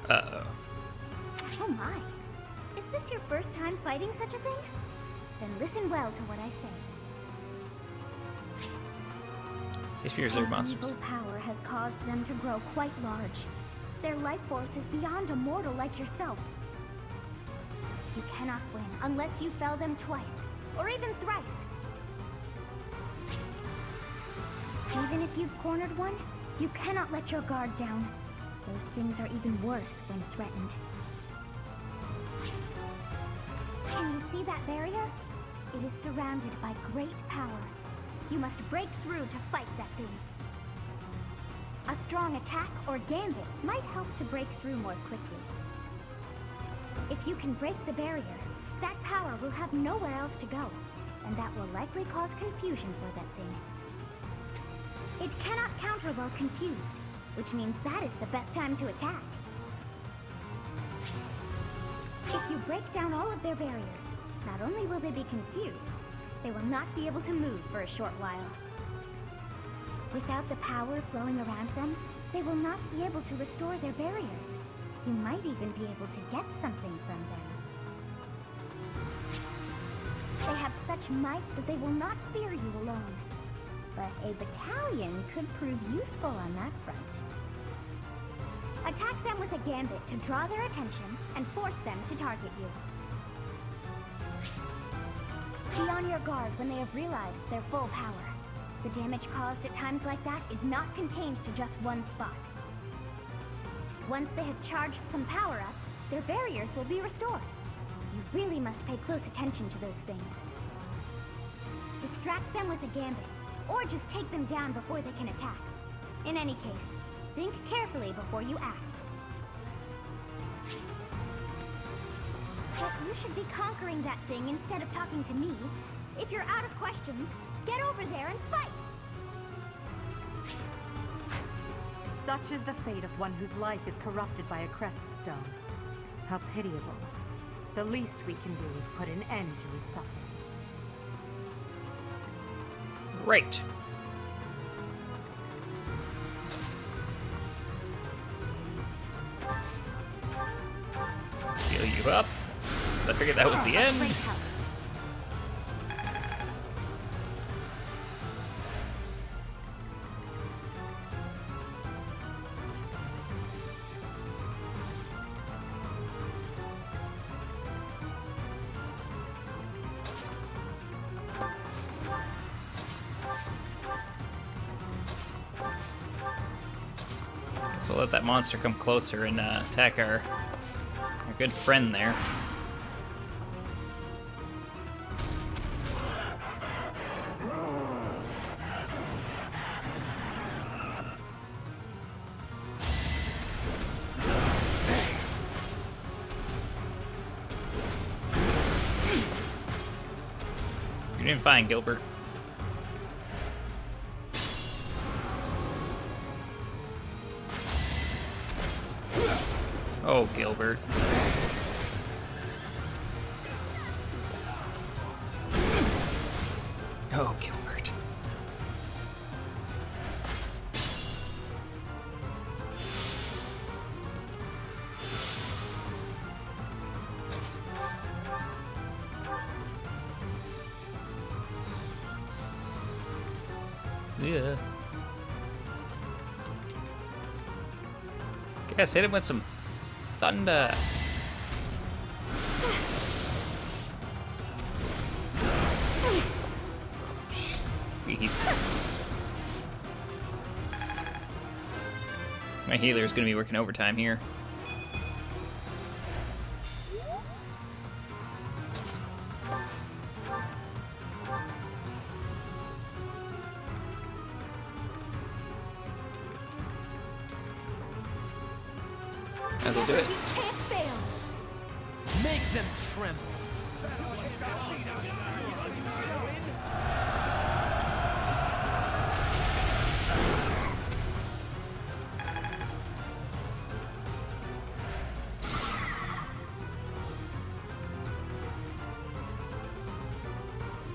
Uh-oh. Oh my. Is this your first time fighting such a thing? Then listen well to what I say. These fears are monsters. Evil power has caused them to grow quite large. Their life force is beyond a mortal like yourself. You cannot win unless you fell them twice, or even thrice. Even if you've cornered one, you cannot let your guard down. Those things are even worse when threatened. Can you see that barrier? It is surrounded by great power. You must break through to fight that thing. A strong attack or gambit might help to break through more quickly. If you can break the barrier, that power will have nowhere else to go, and that will likely cause confusion for that thing. It cannot counter while confused, which means that is the best time to attack. If you break down all of their barriers, not only will they be confused, they will not be able to move for a short while. Without the power flowing around them, they will not be able to restore their barriers. You might even be able to get something from them. They have such might that they will not fear you alone. But a battalion could prove useful on that front. Attack them with a gambit to draw their attention and force them to target you. Be on your guard when they have realized their full power. The damage caused at times like that is not contained to just one spot. Once they have charged some power up, their barriers will be restored. You really must pay close attention to those things. Distract them with a gambit, or just take them down before they can attack. In any case, think carefully before you act. But you should be conquering that thing instead of talking to me. If you're out of questions, get over there and fight! Such is the fate of one whose life is corrupted by a crest stone. How pitiable. The least we can do is put an end to his suffering. Right. Heal you up. So I figured that was the end. So we'll let that monster come closer and attack our good friend there. You're doing fine, Gilbert. Oh, Gilbert. Oh, Gilbert. Yeah. Guys, hit him with some thunder. Jeez. My healer's gonna be working overtime here. Might as well do it. You can't fail. Make them tremble.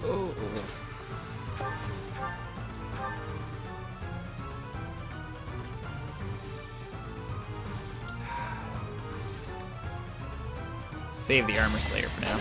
Oh. Save the Armor Slayer for now.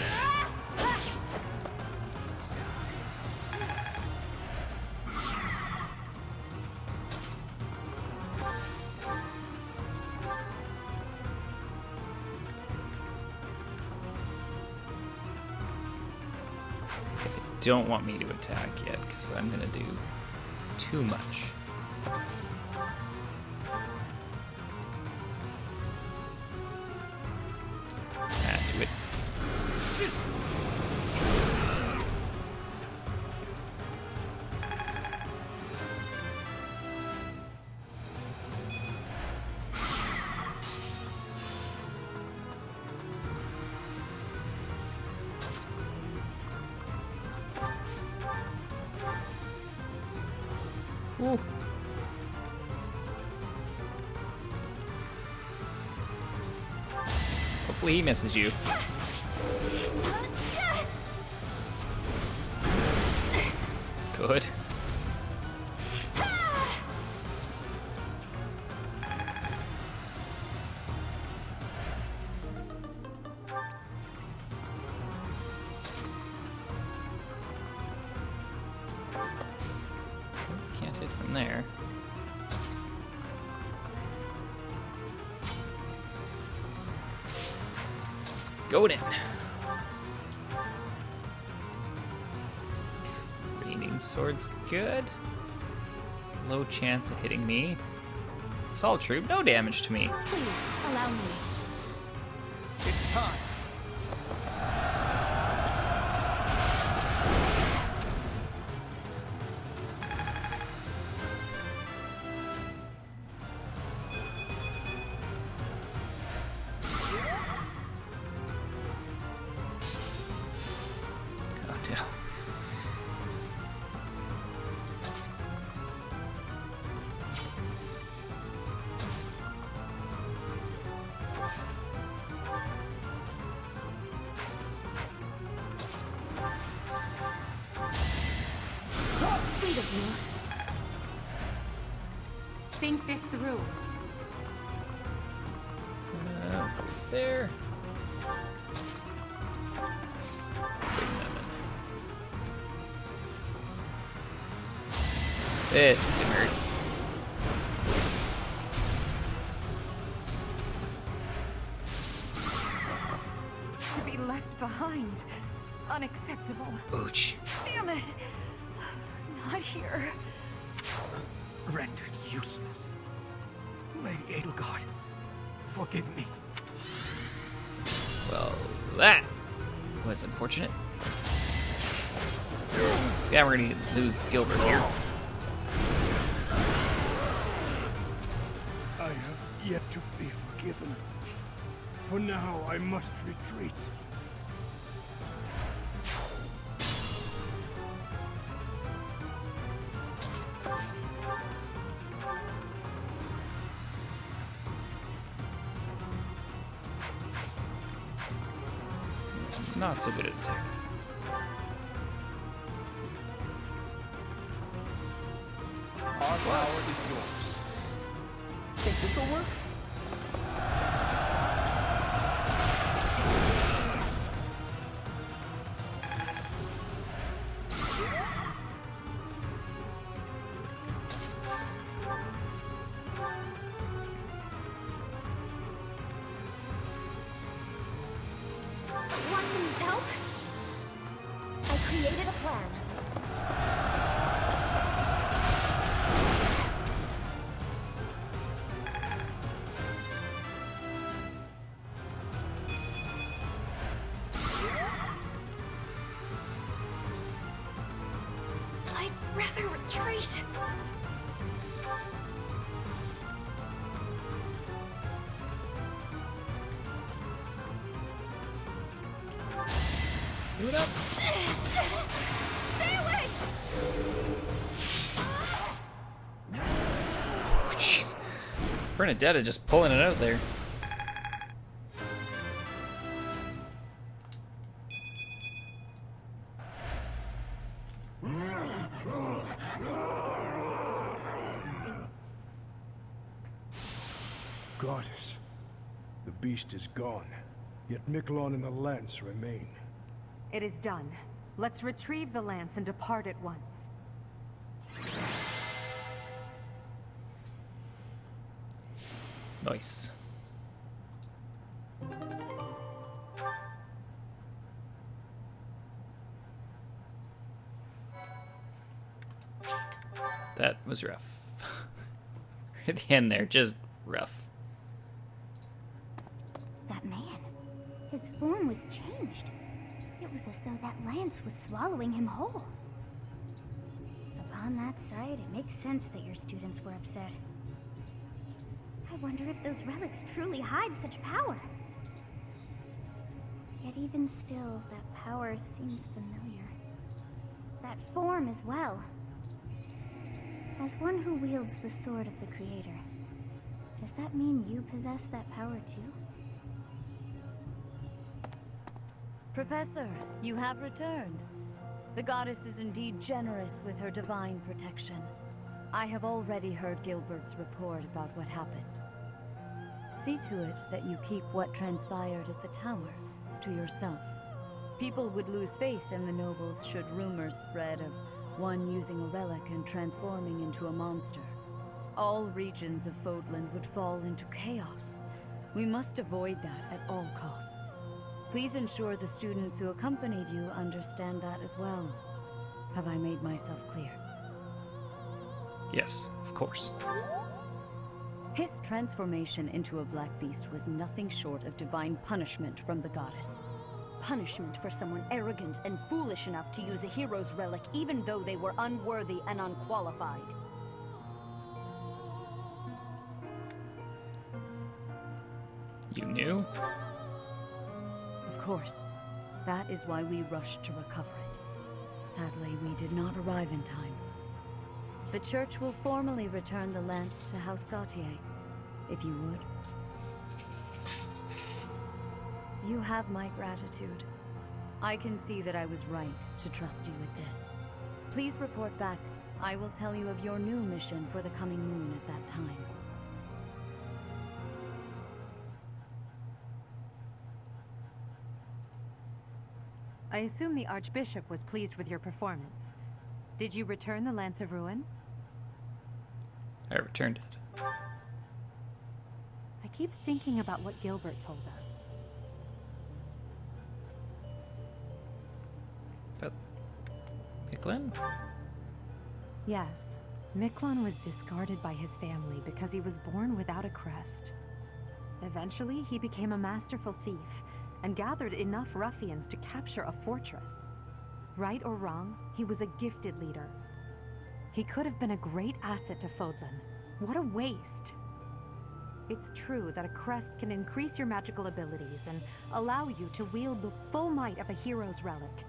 Don't want me to attack yet because I'm gonna do too much. Do it. Ooh. Hopefully he misses you. Good. Can't hit from there. Go in. Raining sword's good. Low chance of hitting me. Assault troop, no damage to me. Please, allow me. It's time. Oh no. Sweet of you. Think this through. There. Bring them in. This is gonna hurt. To be left behind. Unacceptable. Ouch. Damn it! Not here. Rendered useless. Lady Edelgard, forgive me. Well, that was unfortunate. Yeah, we're gonna lose Gilbert here. I have yet to be forgiven. For now, I must retreat. Not so good at attacking. Our power is yours. Think this'll work? Want some help? I created a plan. I'd rather retreat. Do it up. Stay away! Oh, jeez. Bernadetta just pulling it out there. Goddess, the beast is gone. Yet Miklon and the lance remain. It is done. Let's retrieve the lance and depart at once. Nice. That was rough. At the end there, just rough. That man, his form was changed. It was as though that lance was swallowing him whole. Upon that sight, it makes sense that your students were upset. I wonder if those relics truly hide such power. Yet even still, that power seems familiar. That form as well. As one who wields the sword of the Creator, does that mean you possess that power too? Professor, you have returned. The goddess is indeed generous with her divine protection. I have already heard Gilbert's report about what happened. See to it that you keep what transpired at the tower to yourself. People would lose faith in the nobles should rumors spread of one using a relic and transforming into a monster. All regions of Fodland would fall into chaos. We must avoid that at all costs. Please ensure the students who accompanied you understand that as well. Have I made myself clear? Yes, of course. His transformation into a black beast was nothing short of divine punishment from the goddess. Punishment for someone arrogant and foolish enough to use a hero's relic even though they were unworthy and unqualified. You knew? Of course. That is why we rushed to recover it. Sadly, we did not arrive in time. The church will formally return the lance to House Gautier, if you would. You have my gratitude. I can see that I was right to trust you with this. Please report back. I will tell you of your new mission for the coming moon at that time. I assume the Archbishop was pleased with your performance. Did you return the Lance of Ruin? I returned it. I keep thinking about what Gilbert told us. But Miklon? Yes, Miklon was discarded by his family because he was born without a crest. Eventually, he became a masterful thief and gathered enough ruffians to capture a fortress. Right or wrong, he was a gifted leader. He could have been a great asset to Fodlan. What a waste! It's true that a crest can increase your magical abilities and allow you to wield the full might of a hero's relic.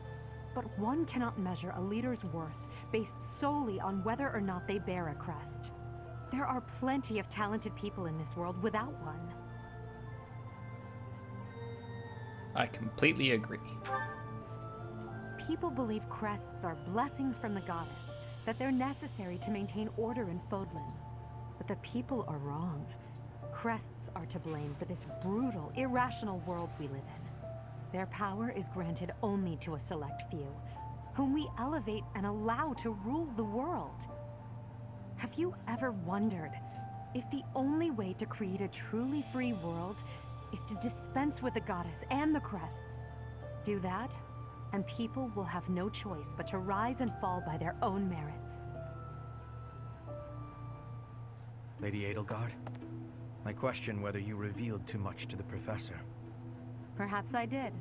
But one cannot measure a leader's worth based solely on whether or not they bear a crest. There are plenty of talented people in this world without one. I completely agree. People believe crests are blessings from the goddess, that they're necessary to maintain order in Fodlan. But the people are wrong. Crests are to blame for this brutal, irrational world we live in. Their power is granted only to a select few, whom we elevate and allow to rule the world. Have you ever wondered if the only way to create a truly free world is to dispense with the goddess and the crests? Do that, and people will have no choice but to rise and fall by their own merits. Lady Edelgard, I question whether you revealed too much to the Professor. Perhaps I did.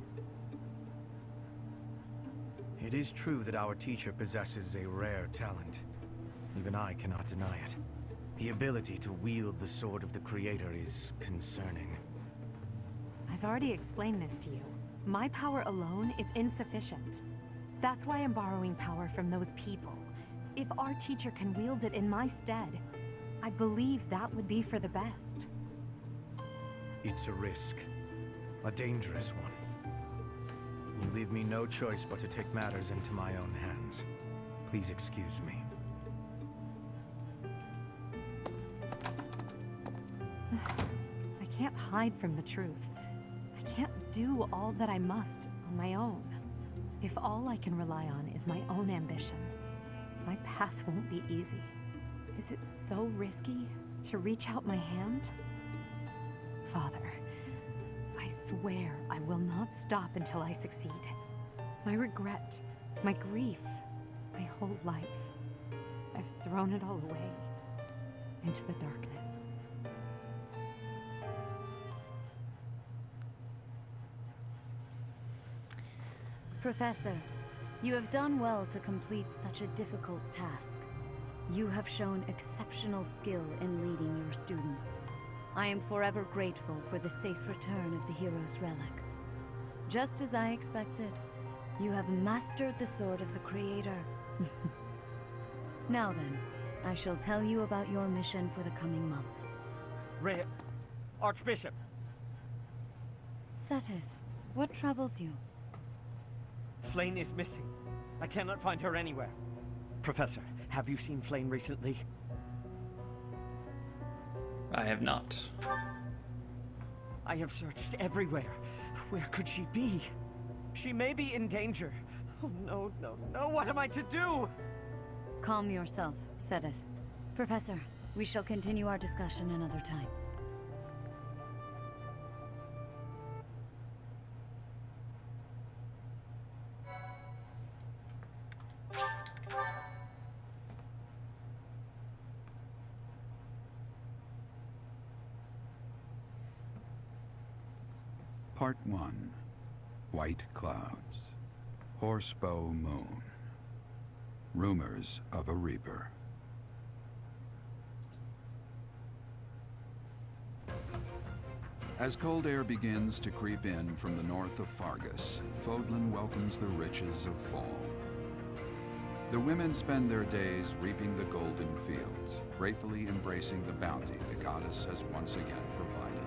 It is true that our teacher possesses a rare talent. Even I cannot deny it. The ability to wield the sword of the Creator is concerning. I've already explained this to you. My power alone is insufficient. That's why I'm borrowing power from those people. If our teacher can wield it in my stead, I believe that would be for the best. It's a risk. A dangerous one. You leave me no choice but to take matters into my own hands. Please excuse me. I can't hide from the truth. I can't do all that I must on my own. If all I can rely on is my own ambition, my path won't be easy. Is it so risky to reach out my hand? Father, I swear I will not stop until I succeed. My regret, my grief, my whole life, I've thrown it all away into the darkness. Professor, you have done well to complete such a difficult task. You have shown exceptional skill in leading your students. I am forever grateful for the safe return of the hero's relic. Just as I expected, you have mastered the sword of the Creator. Now then, I shall tell you about your mission for the coming month. Archbishop! Seteth, what troubles you? Flame is missing. I cannot find her anywhere. Professor, have you seen Flame recently? I have not. I have searched everywhere. Where could she be? She may be in danger. Oh no, no, no, what am I to do? Calm yourself, Seteth. Professor, we shall continue our discussion another time. Part 1. White Clouds. Horsebow Moon. Rumors of a Reaper. As cold air begins to creep in from the north of Fargus, Fodlan welcomes the riches of fall. The women spend their days reaping the golden fields, gratefully embracing the bounty the goddess has once again provided.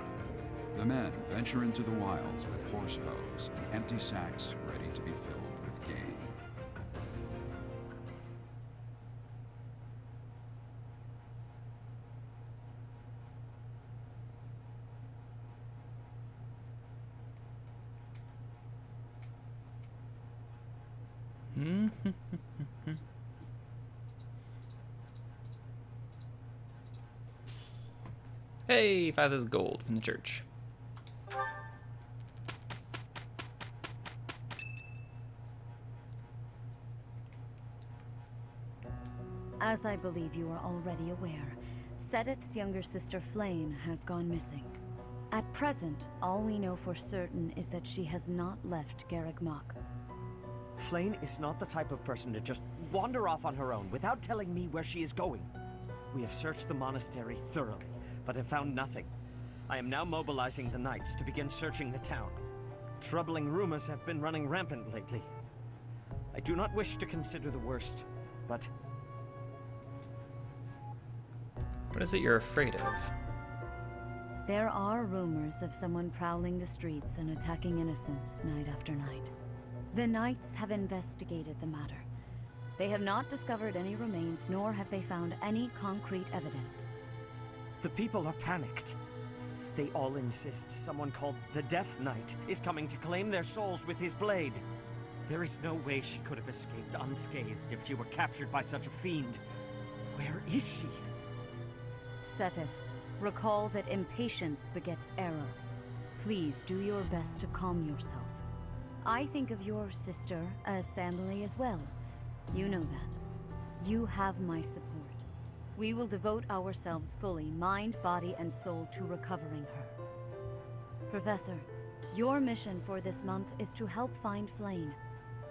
The men venture into the wilds with horse bows and empty sacks ready to be filled with game. Hey, Father's gold from the church. As I believe you are already aware, Seteth's younger sister Flame has gone missing. At present, all we know for certain is that she has not left Garreg Mach. Flame is not the type of person to just wander off on her own without telling me where she is going. We have searched the monastery thoroughly, but have found nothing. I am now mobilizing the knights to begin searching the town. Troubling rumors have been running rampant lately. I do not wish to consider the worst, but... What is it you're afraid of? There are rumors of someone prowling the streets and attacking innocents night after night. The knights have investigated the matter. They have not discovered any remains, nor have they found any concrete evidence. The people are panicked. They all insist someone called the Death Knight is coming to claim their souls with his blade. There is no way she could have escaped unscathed if she were captured by such a fiend. Where is she? Seteth, recall that impatience begets error. Please do your best to calm yourself. I think of your sister as family as well. You know that. You have my support. We will devote ourselves fully, mind, body, and soul to recovering her. Professor, your mission for this month is to help find Flame.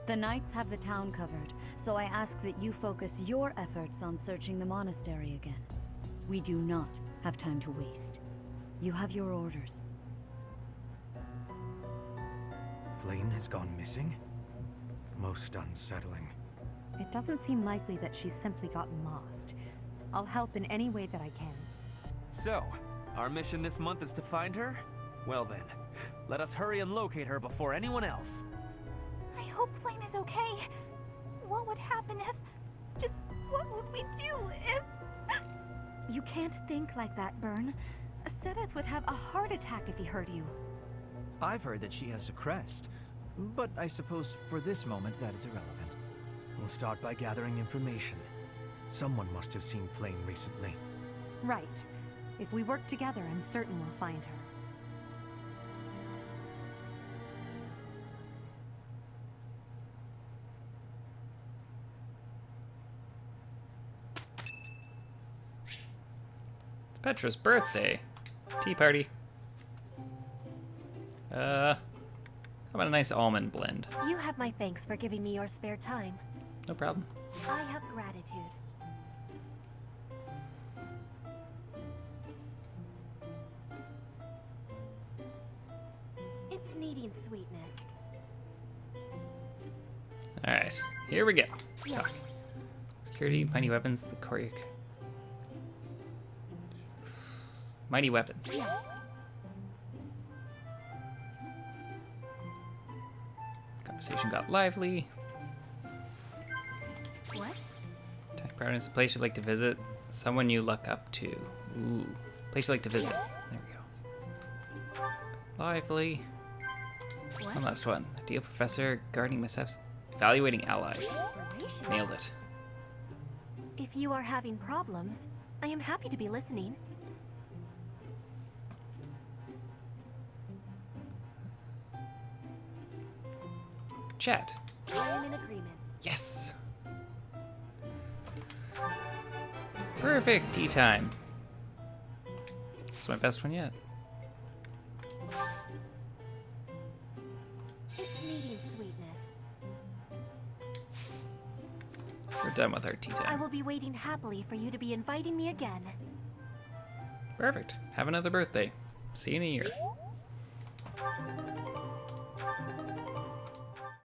The knights have the town covered, so I ask that you focus your efforts on searching the monastery again. We do not have time to waste. You have your orders. Flame has gone missing? Most unsettling. It doesn't seem likely that she's simply gotten lost. I'll help in any way that I can. So, our mission this month is to find her? Well then, let us hurry and locate her before anyone else. I hope Flame is okay. What would happen if... Just what would we do if... You can't think like that, Byrne. Seteth would have a heart attack if he heard you. I've heard that she has a crest, but I suppose for this moment that is irrelevant. We'll start by gathering information. Someone must have seen Flame recently. Right. If we work together, I'm certain we'll find her. It's Petra's birthday. Tea party. How about a nice almond blend? You have my thanks for giving me your spare time. No problem. I have gratitude. It's needing sweetness. Alright, here we go. Yes. So, security, mighty weapons, the choreo. Mighty weapons. Yes. Conversation got lively. What? Attack pattern is a place you'd like to visit. Someone you look up to. Ooh. Place you'd like to visit. There we go. Lively. What? One last one. Ideal professor, guarding mishaps, evaluating allies. Inspiration. Nailed it. If you are having problems, I am happy to be listening. Chat. I am in agreement. Yes. Perfect. Tea time. It's my best one yet. It's needing sweetness. We're done with our tea I time. will be waiting happily for you to be inviting me again. Perfect. Have another birthday. See you in a year.